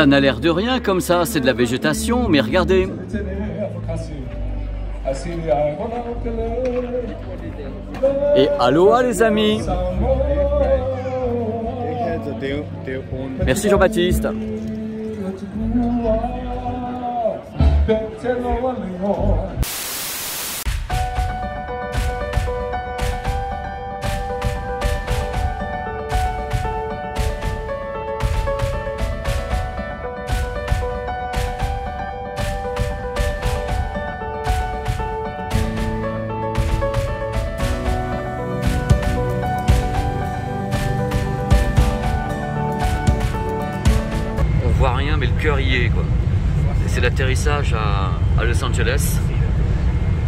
Ça n'a l'air de rien comme ça, c'est de la végétation, mais regardez. Et aloha les amis. Merci Jean-Baptiste. On voit rien mais le cœur y est quoi. C'est l'atterrissage à Los Angeles.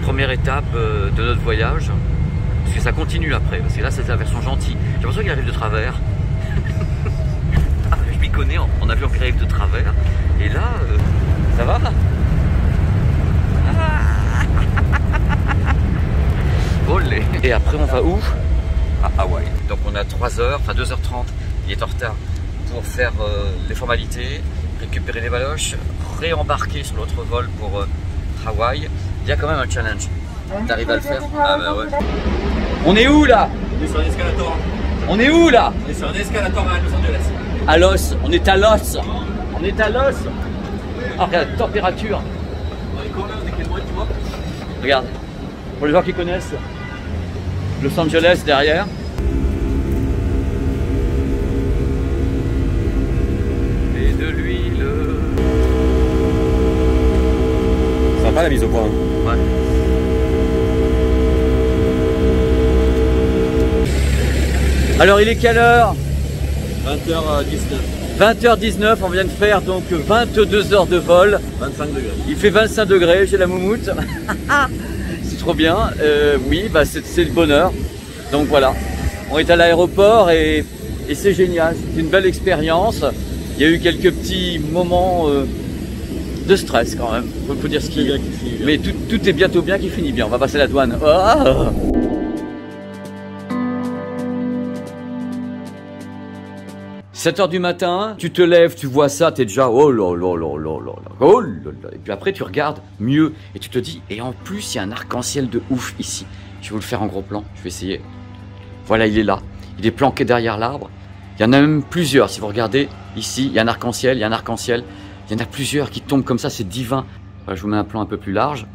Première étape de notre voyage. Parce que ça continue après. Parce que là c'est la version gentille. J'ai l'impression qu'il arrive de travers. Je m'y connais en avion qui arrive de travers. Et là, ça va. Olé. Et après on va où? À Hawaï. Donc on a 3 heures, enfin 2h30. Il est en retard pour faire les formalités, récupérer les baloches, réembarquer sur l'autre vol pour Hawaï. Il y a quand même un challenge. T'arrives à le faire? Ah bah ouais. On est où là? On est sur un escalator. On est où là? On est sur un escalator à Los Angeles. À Los, on est à Los. On est à Los. Ah regarde, température. On est quand même, on est quel mois tu vois? Regarde, pour les gens qui connaissent Los Angeles derrière. Et de l'huile. Sympa la mise au point. Ouais. Alors il est quelle heure? 20h19. 20h19, on vient de faire donc 22 heures de vol. 25 degrés. Il fait 25 degrés, j'ai la moumoute. C'est trop bien. Oui, bah c'est le bonheur. Donc voilà, on est à l'aéroport et c'est génial. C'est une belle expérience. Il y a eu quelques petits moments de stress quand même. Faut dire ce qui est. Mais tout est bientôt bien qui finit bien. On va passer la douane. Oh 7 h du matin, tu te lèves, tu vois ça, t'es déjà oh là là là là là là, oh là là. Et puis après tu regardes mieux et tu te dis, et en plus il y a un arc-en-ciel de ouf ici. Je vais vous le faire en gros plan, je vais essayer. Voilà, il est là, il est planqué derrière l'arbre. Il y en a même plusieurs, si vous regardez ici, il y a un arc-en-ciel, il y a un arc-en-ciel. Il y en a plusieurs qui tombent comme ça, c'est divin. Voilà, je vous mets un plan un peu plus large.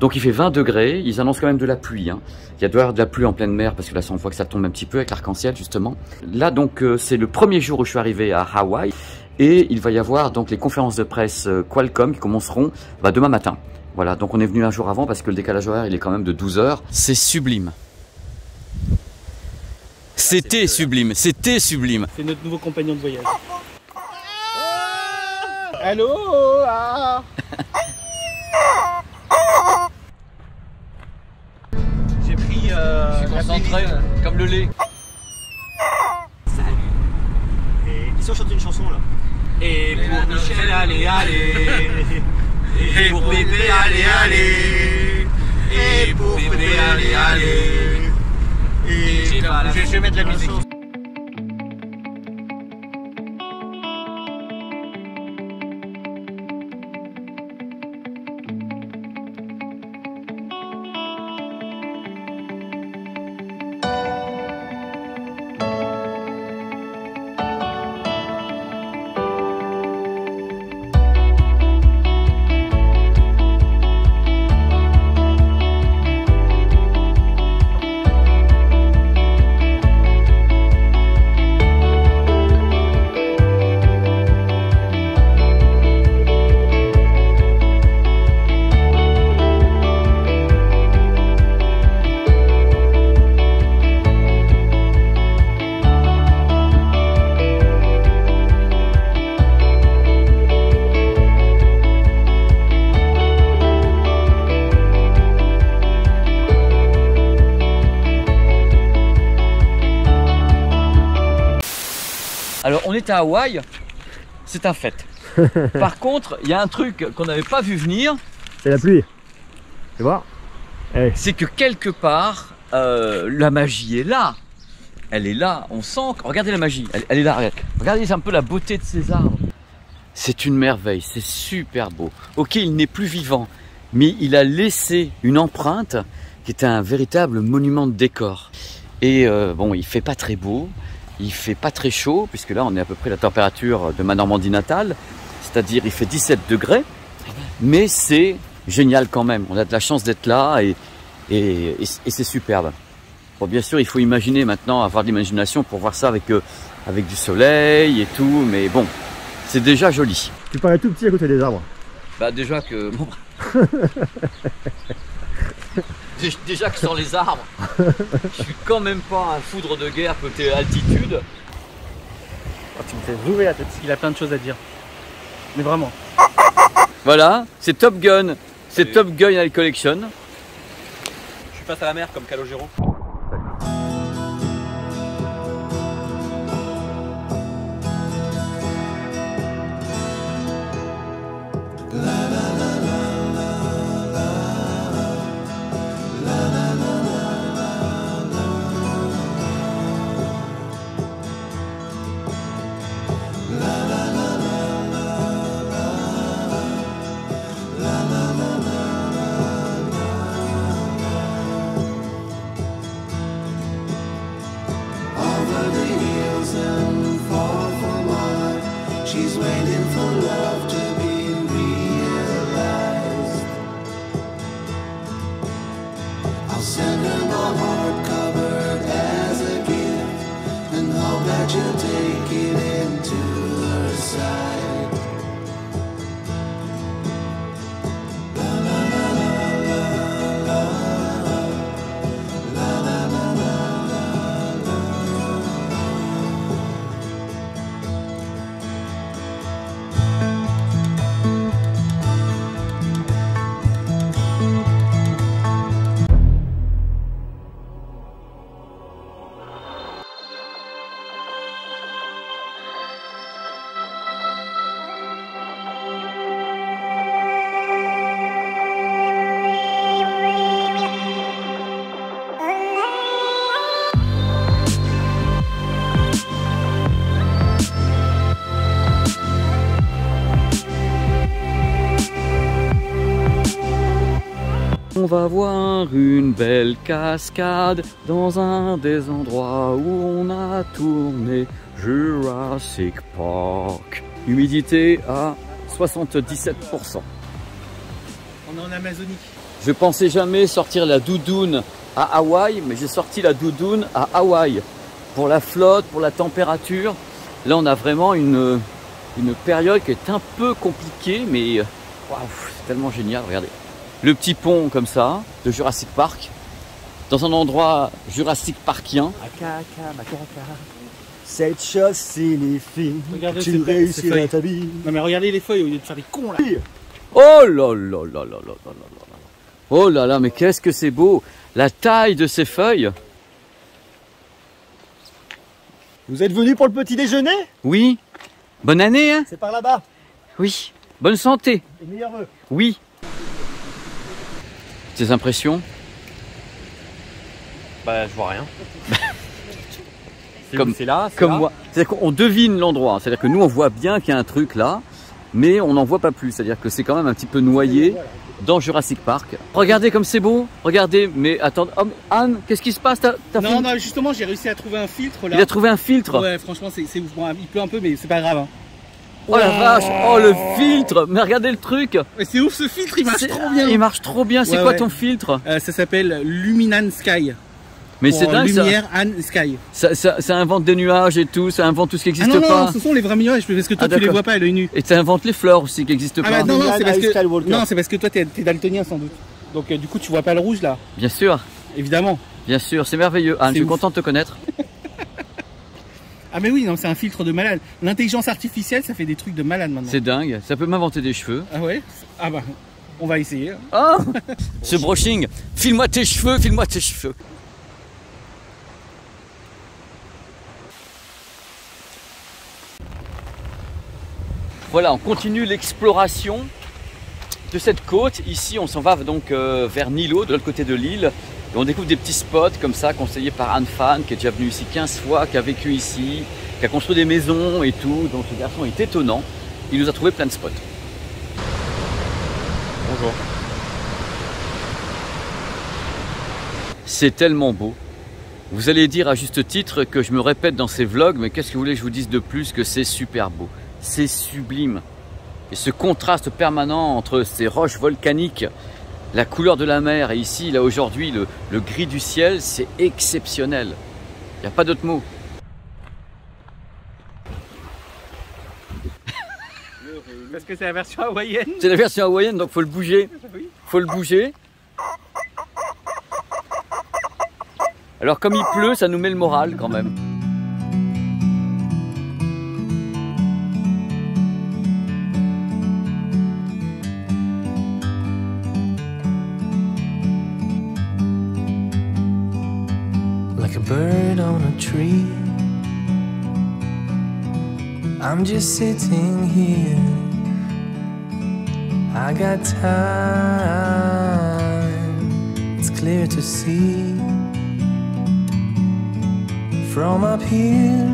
Donc il fait 20 degrés, ils annoncent quand même de la pluie. Hein. Il doit y avoir de la pluie en pleine mer parce que là on voit que ça tombe un petit peu avec l'arc-en-ciel justement. Là donc c'est le premier jour où je suis arrivé à Hawaï et il va y avoir donc les conférences de presse Qualcomm qui commenceront demain matin. Voilà, donc on est venu un jour avant parce que le décalage horaire il est quand même de 12 heures. C'est sublime. C'était sublime, c'était sublime. C'est notre nouveau compagnon de voyage. Allô J'ai pris je suis concentré comme le lait. Salut. Et si on chante une chanson là? Et pour Michel, allez, allez. Et pour Pépé, allez, allez. Et pour Pépé, allez, allez. Et je vais mettre la musique. Alors on est à Hawaï, c'est un fait. Par contre, il y a un truc qu'on n'avait pas vu venir. C'est la pluie. Tu vois? C'est que quelque part, la magie est là. Elle est là, on sent que... Regardez la magie, elle est là, regarde. Regardez un peu la beauté de ces arbres. C'est une merveille, c'est super beau. Ok, il n'est plus vivant, mais il a laissé une empreinte qui est un véritable monument de décor. Et bon, il fait pas très beau, il fait pas très chaud, puisque là on est à peu près la température de ma Normandie natale, c'est-à-dire il fait 17 degrés, mais c'est génial quand même. On a de la chance d'être là et c'est superbe. Bon, bien sûr, il faut imaginer maintenant, avoir de l'imagination pour voir ça avec du soleil et tout, mais bon, c'est déjà joli. Tu parais tout petit à côté des arbres. Bah déjà que... Bon. Déjà que sur les arbres, je suis quand même pas un foudre de guerre côté altitude. Oh, tu me fais ouvrir la tête, il a plein de choses à dire. Mais vraiment. Voilà, c'est Top Gun. C'est Top Gun Night Collection. Je suis face à la mer comme Calogero. She's waiting for love to be realized. I'll send her my heart covered as a gift and hope that you'll take it into her side. La la la la la la la la la la. On va voir une belle cascade dans un des endroits où on a tourné Jurassic Park. Humidité à 77%. On est en Amazonie. Je pensais jamais sortir la doudoune à Hawaï, mais j'ai sorti la doudoune à Hawaï. Pour la flotte, pour la température. Là, on a vraiment une période qui est un peu compliquée, mais waouh, c'est tellement génial, regardez. Le petit pont comme ça, de Jurassic Park, dans un endroit Jurassic Parkien. Cette chose, c'est les filles. Regardez Tu ces réussiras feuilles. ta vie. Non mais regardez les feuilles au lieu de faire des cons là. Oh là là là là là là là là. Oh là là, mais qu'est-ce que c'est beau. La taille de ces feuilles. Vous êtes venus pour le petit déjeuner? Oui. Bonne année, hein? C'est par là-bas. Oui. Bonne santé. Et meilleurs vœux. Oui. Tes impressions? Bah, je vois rien. Comme là, Comme moi. C'est-à-dire qu'on devine l'endroit. C'est-à-dire que nous, on voit bien qu'il y a un truc là, mais on n'en voit pas plus. C'est-à-dire que c'est quand même un petit peu noyé dans Jurassic Park. Regardez comme c'est beau. Regardez. Mais attends. Oh, mais Anne, qu'est-ce qui se passe? Non, non, justement, j'ai réussi à trouver un filtre là. Il a trouvé un filtre. Ouais, franchement, c'est ouf. Bon, il pleut un peu, mais c'est pas grave. Hein. Oh la vache. Oh le filtre. Mais regardez le truc. Mais c'est ouf ce filtre, il marche trop bien. Il marche trop bien. C'est Ouais, quoi ouais. ton filtre? Ça s'appelle Luminan Sky. Mais c'est dingue ça. Lumière and Sky. Ça invente des nuages et tout. Ça invente tout ce qui Ah n'existe non, pas. non, ce sont les vrais nuages parce que toi Ah, tu les d'accord. vois pas à l'œil nu. Et ça invente les fleurs aussi qui n'existent Ah pas. bah non, non, c'est parce que Skywalker. non, c'est parce que toi t'es daltonien sans doute. Donc du coup tu vois pas le rouge là, Bien sûr. évidemment. Bien sûr. C'est merveilleux. Anne, C'est je suis ouf. content de te connaître. Ah mais oui, non, c'est un filtre de malade. L'intelligence artificielle, ça fait des trucs de malade maintenant. C'est dingue. Ça peut m'inventer des cheveux. Ah ouais. Ah bah on va essayer. Ah, ce brushing. File-moi tes cheveux. File-moi tes cheveux. Voilà, on continue l'exploration de cette côte. Ici, on s'en va donc vers Nilo, de l'autre côté de l'île. Et on découvre des petits spots comme ça, conseillés par Anne Fan, qui est déjà venue ici 15 fois, qui a vécu ici, qui a construit des maisons et tout. Donc ce garçon est étonnant. il nous a trouvé plein de spots. Bonjour. C'est tellement beau. Vous allez dire à juste titre que je me répète dans ces vlogs, mais qu'est-ce que vous voulez que je vous dise de plus que c'est super beau. C'est sublime. Et ce contraste permanent entre ces roches volcaniques, la couleur de la mer et ici, là aujourd'hui, le gris du ciel, c'est exceptionnel. Il n'y a pas d'autre mot. Parce que c'est la version hawaïenne. C'est la version hawaïenne, donc faut le bouger. Faut le bouger. Alors comme il pleut, ça nous met le moral quand même. Like a bird on a tree, I'm just sitting here. I got time, it's clear to see. From up here,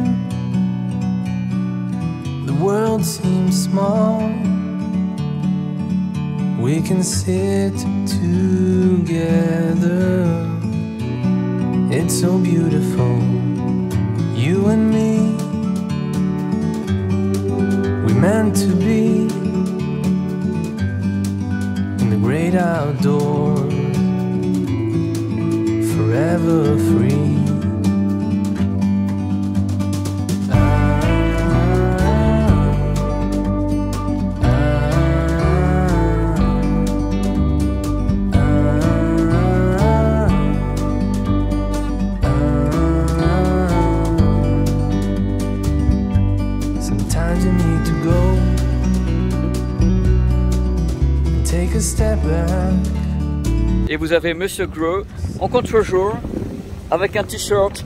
the world seems small. We can sit together. It's so beautiful, you and me. We meant to be in the great outdoors, forever free. Sometimes you need to go and take a step back. Et vous avez Monsieur Gros en contre-jour avec un t-shirt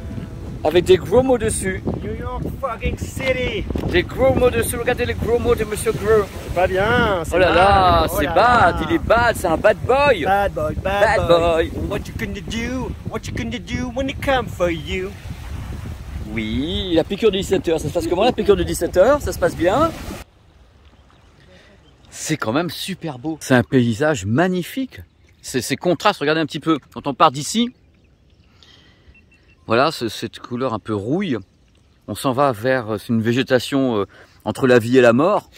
avec des gros mots dessus. New York fucking city. Des gros mots dessus. Regardez les gros mots de Monsieur Gros. Pas bien. Oh là là, oh c'est là bad. là. Il est bad. C'est un bad boy. Bad boy, Bad boy. What you gonna do? What you gonna do when they come for you? Oui, la piqûre de 17h. Ça se passe comment la piqûre de 17h? Ça se passe bien? C'est quand même super beau. C'est un paysage magnifique. Ces contrastes, regardez un petit peu. Quand on part d'ici, voilà, cette couleur un peu rouille. On s'en va vers une végétation entre la vie et la mort.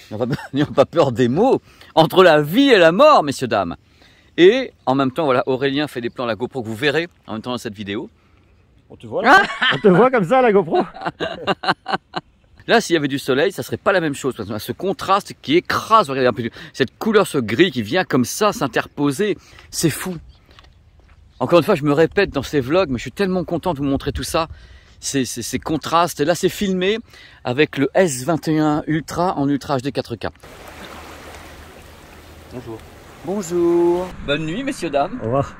N'ayons pas peur des mots. Entre la vie et la mort, messieurs, dames. Et en même temps, voilà, Aurélien fait des plans à la GoPro que vous verrez en même temps dans cette vidéo. On te voit là? On te voit comme ça la GoPro? Là, s'il y avait du soleil, ça serait pas la même chose. Parce qu'on a ce contraste qui écrase, regardez un peu, cette couleur, ce gris qui vient comme ça s'interposer. C'est fou. Encore une fois, je me répète dans ces vlogs, mais je suis tellement content de vous montrer tout ça. Ces contrastes. Et là, c'est filmé avec le S21 Ultra en Ultra HD 4K. Bonjour. Bonjour. Bonne nuit, messieurs, dames. Au revoir.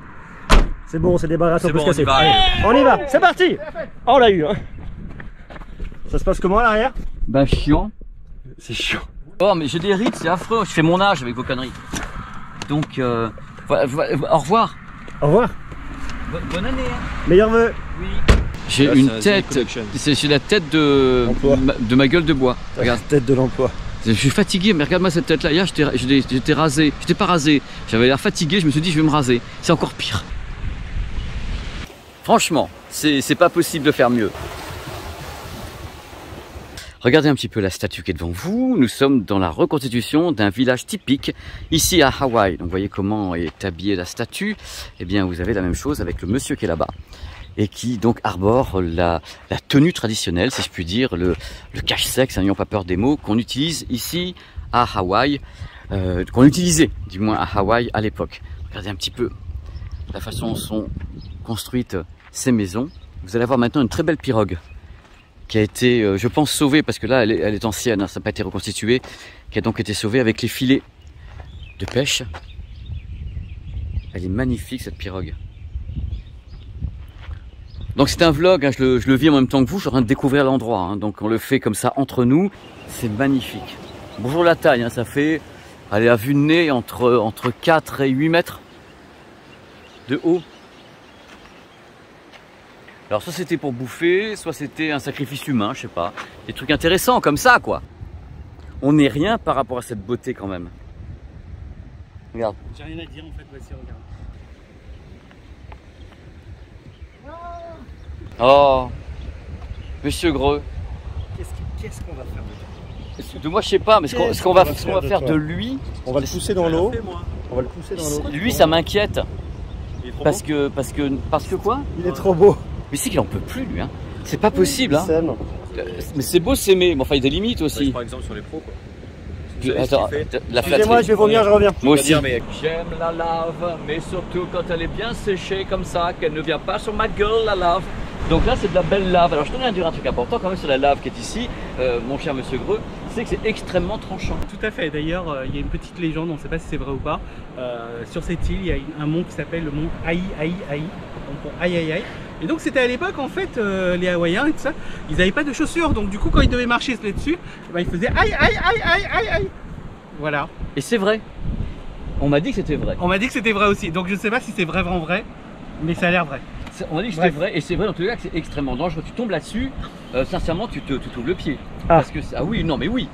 C'est bon, on s'est débarrassé, on peut se on y casser. va. Allez, on y va, c'est parti. Oh, on l'a eu, hein. Ça se passe comment à l'arrière? Ben, chiant. C'est chiant. Oh, mais j'ai des rides, c'est affreux. Je fais mon âge avec vos conneries. Donc, voilà, au revoir. Au revoir. Bonne année. Hein. Meilleurs vœux. Oui. J'ai Là, une c'est un tête, The Collection. c'est la tête de Emploi. ma gueule de bois. Regarde, Tête de l'emploi. je suis fatigué, mais regarde-moi cette tête-là. Hier, j'étais rasé. J'étais pas rasé. J'avais l'air fatigué, je me suis dit, je vais me raser. C'est encore pire. Franchement, c'est pas possible de faire mieux. Regardez un petit peu la statue qui est devant vous. Nous sommes dans la reconstitution d'un village typique ici à Hawaï. Donc vous voyez comment est habillée la statue. Eh bien vous avez la même chose avec le monsieur qui est là-bas et qui donc arbore la tenue traditionnelle, si je puis dire, le cache-sexe, n'ayons pas peur des mots, qu'on utilise ici à Hawaï, qu'on utilisait du moins à Hawaï à l'époque. Regardez un petit peu la façon dont sont construites ces maisons. Vous allez avoir maintenant une très belle pirogue qui a été, je pense, sauvée, parce que là, elle est ancienne, hein, ça n'a pas été reconstitué, qui a donc été sauvée avec les filets de pêche. Elle est magnifique, cette pirogue. Donc c'est un vlog, hein, je le vis en même temps que vous, je suis en train de découvrir l'endroit, hein, donc on le fait comme ça entre nous, c'est magnifique. Bonjour la taille, hein, ça fait, allez, à vue de nez, entre 4 et 8 mètres de haut. Alors soit c'était pour bouffer, soit c'était un sacrifice humain, je sais pas. Des trucs intéressants comme ça, quoi. on n'est rien par rapport à cette beauté quand même. Regarde. J'ai rien à dire en fait, voici, regarde. Oh, Monsieur Greux. Qu'est-ce qu'on va faire de De moi, je sais pas, mais ce qu'on va faire de lui, On va le pousser dans l'eau. Fait, moi. On va le pousser dans l'eau. lui, ça m'inquiète. Il est trop Parce beau. que quoi? Il est trop beau. Mais c'est qu'il en peut plus, lui. Hein. C'est pas possible. Hein. Sam. Mais c'est beau s'aimer, mais enfin, il y a des limites aussi. Par exemple sur les pros quoi. Attends, la Excusez-moi, flatterie. je vais vomir, je reviens. Moi aussi. J'aime la lave, mais surtout quand elle est bien séchée comme ça, qu'elle ne vient pas sur ma gueule, la lave. Donc là, c'est de la belle lave. Alors, je tenais à dire un truc important quand même sur la lave qui est ici, mon cher Monsieur Greux, c'est que c'est extrêmement tranchant. Tout à fait. D'ailleurs, il y a une petite légende, on ne sait pas si c'est vrai ou pas. Sur cette île, il y a un mont qui s'appelle le mont Aïe Aïe Aïe. Donc, Aïe Aïe Aïe. Et donc, c'était à l'époque, en fait, les Hawaïens et tout ça, ils n'avaient pas de chaussures. Donc, du coup, quand ils devaient marcher là-dessus, ils faisaient Aïe Aïe Aïe Aïe Aïe Aïe. Voilà. Et c'est vrai. On m'a dit que c'était vrai. On m'a dit que c'était vrai aussi. Donc, je ne sais pas si c'est vraiment vrai, mais ça a l'air vrai. On m'a dit que c'était vrai, et c'est vrai dans tous les cas que c'est extrêmement dangereux. Tu tombes là-dessus, sincèrement, tu t'ouvres le pied. Ah. Parce que ah oui, non, mais oui.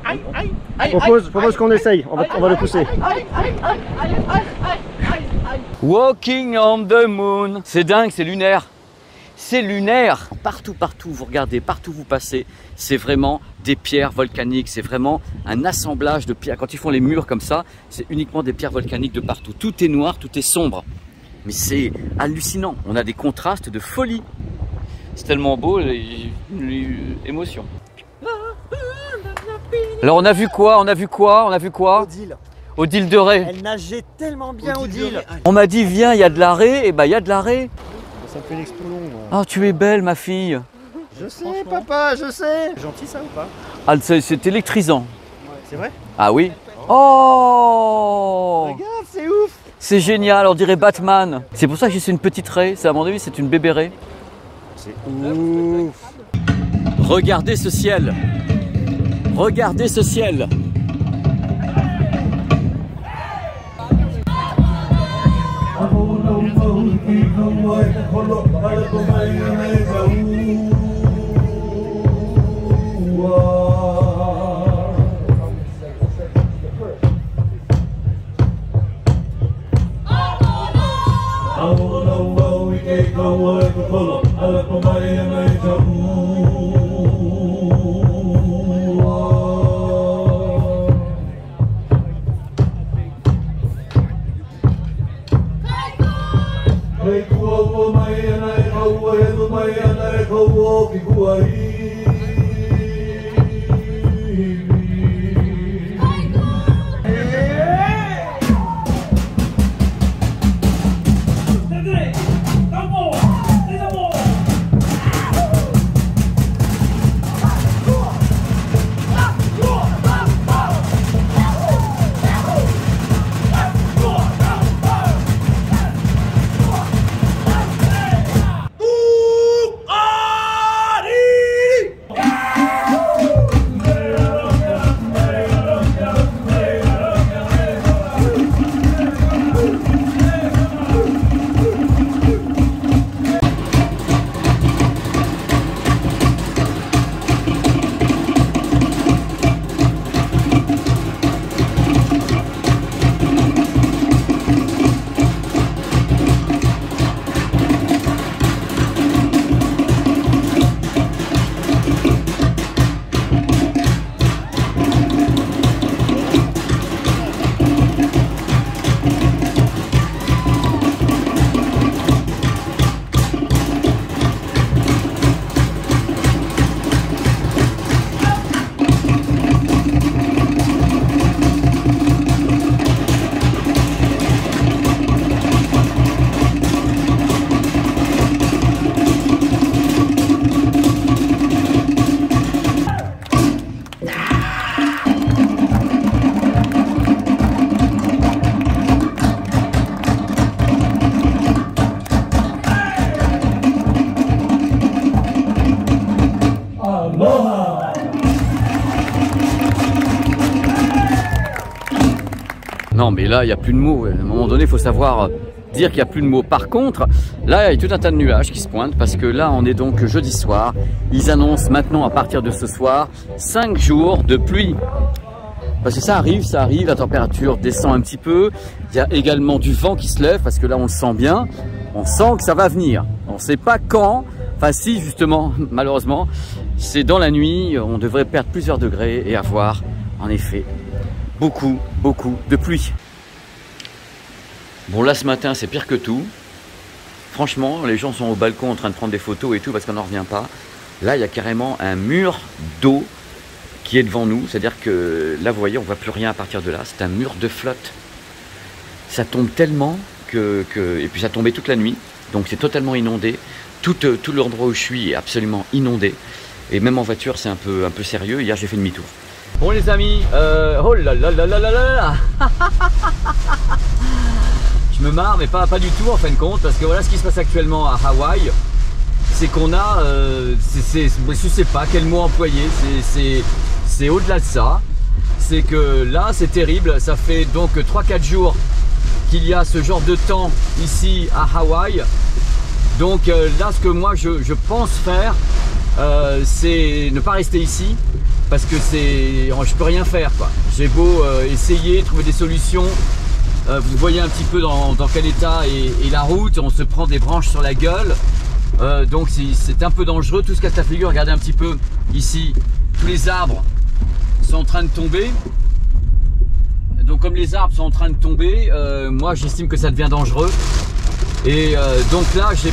Aïe Aïe. Propose qu'on essaye. On va le pousser. Walking on the moon. C'est dingue, c'est lunaire. C'est lunaire. Partout, vous regardez, partout vous passez, c'est vraiment des pierres volcaniques. C'est vraiment un assemblage de pierres. Quand ils font les murs comme ça, c'est uniquement des pierres volcaniques de partout. Tout est noir, tout est sombre. Mais c'est hallucinant. On a des contrastes de folie. C'est tellement beau, les émotions. Alors on a vu quoi? Odile. Odile de Ré. Elle nageait tellement bien, Odile. On m'a dit viens, il y a de la raie, et bah il y a de la raie. Ça me fait l'explosion. Ah, tu es belle ma fille. Je sais, papa, je sais. Gentil ça ou pas? Ah, c'est électrisant. C'est vrai? Ah oui. Oh, Regarde, c'est ouf. c'est génial, on dirait Batman. C'est pour ça que j'ai une petite raie, c'est à mon avis c'est une bébé raie. C'est ouf. Regardez ce ciel. Regardez ce ciel. Non mais là il n'y a plus de mots, à un moment donné il faut savoir dire qu'il n'y a plus de mots. Par contre, là, il y a tout un tas de nuages qui se pointent parce que là, on est donc jeudi soir. Ils annoncent maintenant, à partir de ce soir, 5 jours de pluie. Parce que ça arrive, la température descend un petit peu. Il y a également du vent qui se lève parce que là, on le sent bien. On sent que ça va venir. On ne sait pas quand. Enfin, si, justement, malheureusement, c'est dans la nuit. On devrait perdre plusieurs degrés et avoir, en effet, beaucoup de pluie. Bon, là, ce matin, c'est pire que tout. Franchement, les gens sont au balcon en train de prendre des photos et tout parce qu'on n'en revient pas. Là, il y a carrément un mur d'eau qui est devant nous. C'est-à-dire que là, vous voyez, on ne voit plus rien à partir de là. C'est un mur de flotte. Ça tombe tellement et puis ça tombait toute la nuit. Donc, c'est totalement inondé. Tout l'endroit où je suis est absolument inondé. Et même en voiture, c'est un peu sérieux. Hier, j'ai fait demi-tour. Bon, les amis, oh là là là là là là. Je me marre, mais pas du tout en fin de compte, parce que voilà ce qui se passe actuellement à Hawaï. C'est qu'on a, je ne sais pas quel mot employer, c'est au-delà de ça. C'est que là, c'est terrible, ça fait donc 3-4 jours qu'il y a ce genre de temps ici à Hawaï. Donc là, ce que moi je pense faire, c'est ne pas rester ici, parce que je peux rien faire, quoi. J'ai beau essayer, trouver des solutions. Vous voyez un petit peu dans quel état est la route, on se prend des branches sur la gueule, donc c'est un peu dangereux, tout se casse la figure. Regardez un petit peu ici, tous les arbres sont en train de tomber. Donc comme les arbres sont en train de tomber, moi j'estime que ça devient dangereux. Et donc là j'ai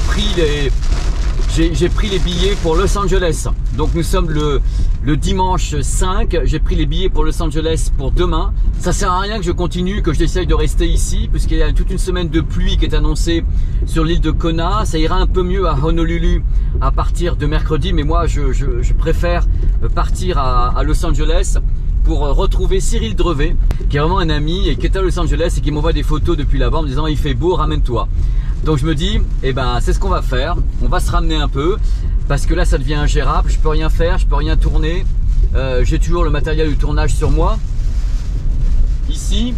pris les billets pour Los Angeles. Donc nous sommes le dimanche 5, j'ai pris les billets pour Los Angeles pour demain. Ça sert à rien que je continue, que j'essaye de rester ici, puisqu'il y a toute une semaine de pluie qui est annoncée sur l'île de Kona. Ça ira un peu mieux à Honolulu à partir de mercredi, mais moi je préfère partir à Los Angeles pour retrouver Cyril Drevet, qui est vraiment un ami et qui est à Los Angeles et qui m'envoie des photos depuis là-bas en me disant il fait beau, ramène-toi. Donc je me dis, eh ben c'est ce qu'on va faire, on va se ramener un peu, parce que là ça devient ingérable, je peux rien faire, je peux rien tourner, j'ai toujours le matériel de tournage sur moi. Ici,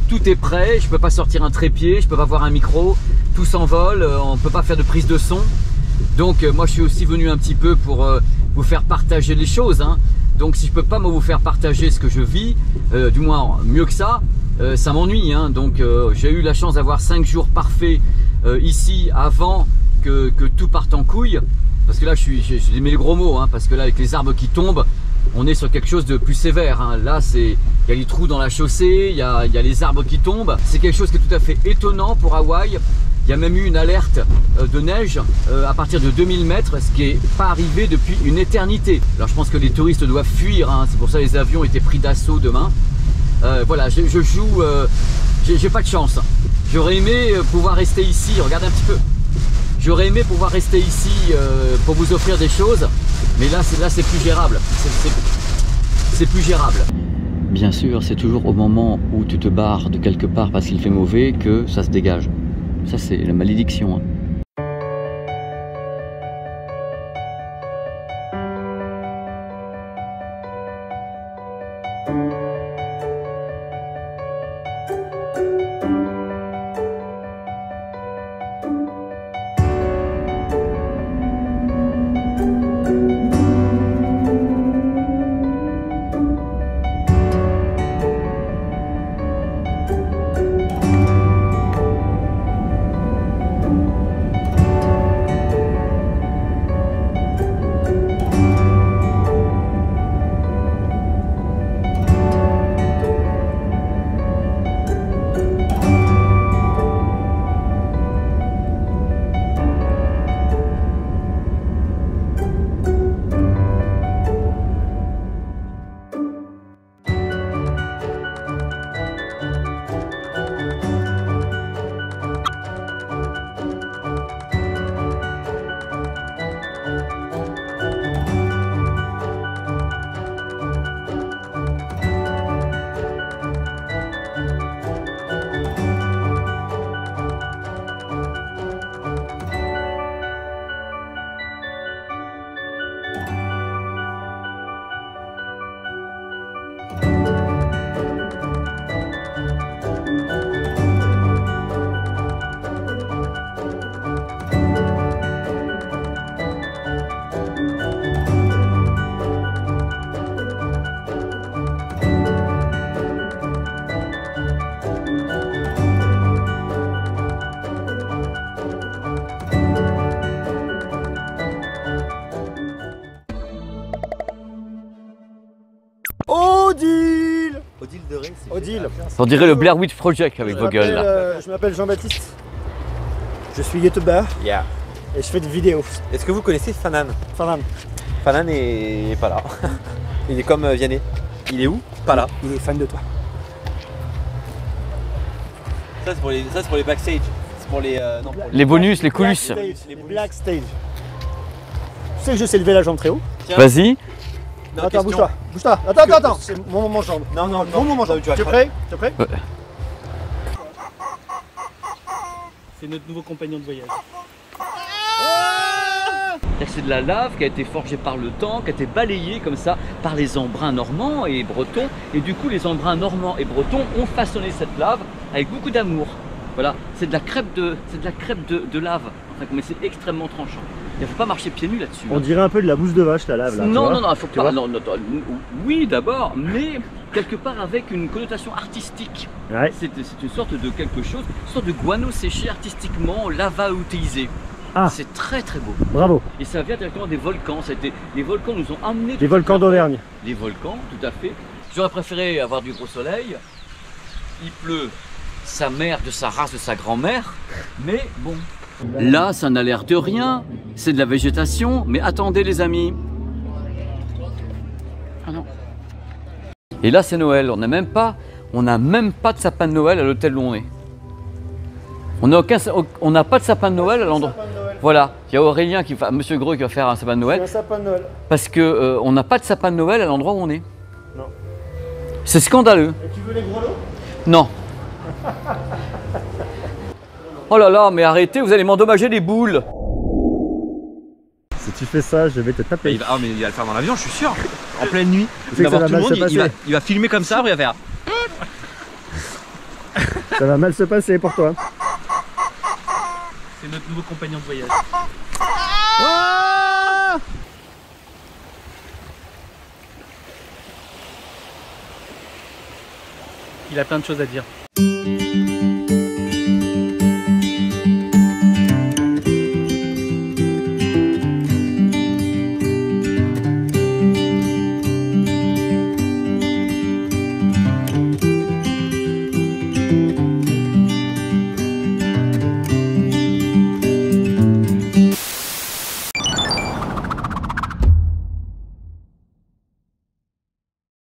tout est prêt, je peux pas sortir un trépied, je peux pas avoir un micro, tout s'envole, on peut pas faire de prise de son. Donc moi je suis aussi venu un petit peu pour vous faire partager les choses, hein. Donc si je peux pas vous faire partager ce que je vis, du moins mieux que ça, ça m'ennuie, hein. Donc j'ai eu la chance d'avoir 5 jours parfaits ici avant que tout parte en couille. Parce que là j'ai mis les gros mots, hein, parce que là avec les arbres qui tombent, on est sur quelque chose de plus sévère, hein. Là il y a les trous dans la chaussée, il y a les arbres qui tombent. C'est quelque chose qui est tout à fait étonnant pour Hawaï. Il y a même eu une alerte de neige à partir de 2000 mètres, ce qui n'est pas arrivé depuis une éternité. Alors je pense que les touristes doivent fuir, hein. C'est pour ça que les avions étaient pris d'assaut demain. Voilà, je joue, j'ai pas de chance. J'aurais aimé pouvoir rester ici, regardez un petit peu. J'aurais aimé pouvoir rester ici pour vous offrir des choses, mais là c'est plus gérable. C'est plus gérable. Bien sûr, c'est toujours au moment où tu te barres de quelque part parce qu'il fait mauvais que ça se dégage. Ça c'est la malédiction, hein. Odile de Ré, c'est Odile. On dirait le Blair Witch Project avec vos gueules là. Je m'appelle Jean-Baptiste. Je suis youtubeur Yeah. et je fais des vidéos. Est-ce que vous connaissez Fanan? Fanan. Fanan est pas là. Il est comme Vianney. Il est où? Pas là. Il est fan de toi. Ça c'est pour les backstage. C'est pour les non, pour Les bonus, les coulisses. Les black stage. Tu sais que je sais lever la jambe très haut. Vas-y. Non, Attends, question. bouge-toi. Bouge-toi. Attends. C'est mon moment jambe. Non, Mon moment jambe. Tu es prêt? Tu es prêt? C'est notre nouveau compagnon de voyage. C'est de la lave qui a été forgée par le temps, qui a été balayée comme ça par les embruns normands et bretons. Et du coup, les embruns normands et bretons ont façonné cette lave avec beaucoup d'amour. Voilà, c'est de la crêpe de lave. Enfin, mais c'est extrêmement tranchant. Il ne faut pas marcher pieds nus là-dessus. On dirait un peu de la mousse de vache la lave là. Non, il faut Tu pas. vois Non, oui, d'abord, mais quelque part avec une connotation artistique. Ouais. C'est une sorte de quelque chose, une sorte de guano séché artistiquement, lava-outéisé. Ah. C'est très très beau. Bravo. Et ça vient directement des volcans. Les volcans nous ont amenés. Les volcans d'Auvergne. Les volcans, tout à fait. J'aurais préféré avoir du gros soleil. Il pleut, sa mère de sa race, de sa grand-mère. Mais bon. Là, ça n'a l'air de rien. C'est de la végétation. Mais attendez les amis. Ah non. Et là, c'est Noël. On n'a même pas de sapin de Noël à l'hôtel où on est. On n'a pas de sapin de Noël à l'endroit. Voilà, il y a Aurélien Monsieur Greux qui va faire un sapin de Noël. Un sapin de Noël. Parce que on n'a pas de sapin de Noël à l'endroit où on est. Non. C'est scandaleux. Et tu veux les gros lots? Non. Oh là là, mais arrêtez, vous allez m'endommager les boules. Si tu fais ça, je vais te taper. Mais il va le faire dans l'avion, je suis sûr. En pleine nuit. Tu sais que ça va mal se passer. Il va filmer comme ça, après il va faire. Ça va mal se passer pour toi. C'est notre nouveau compagnon de voyage. Il a plein de choses à dire.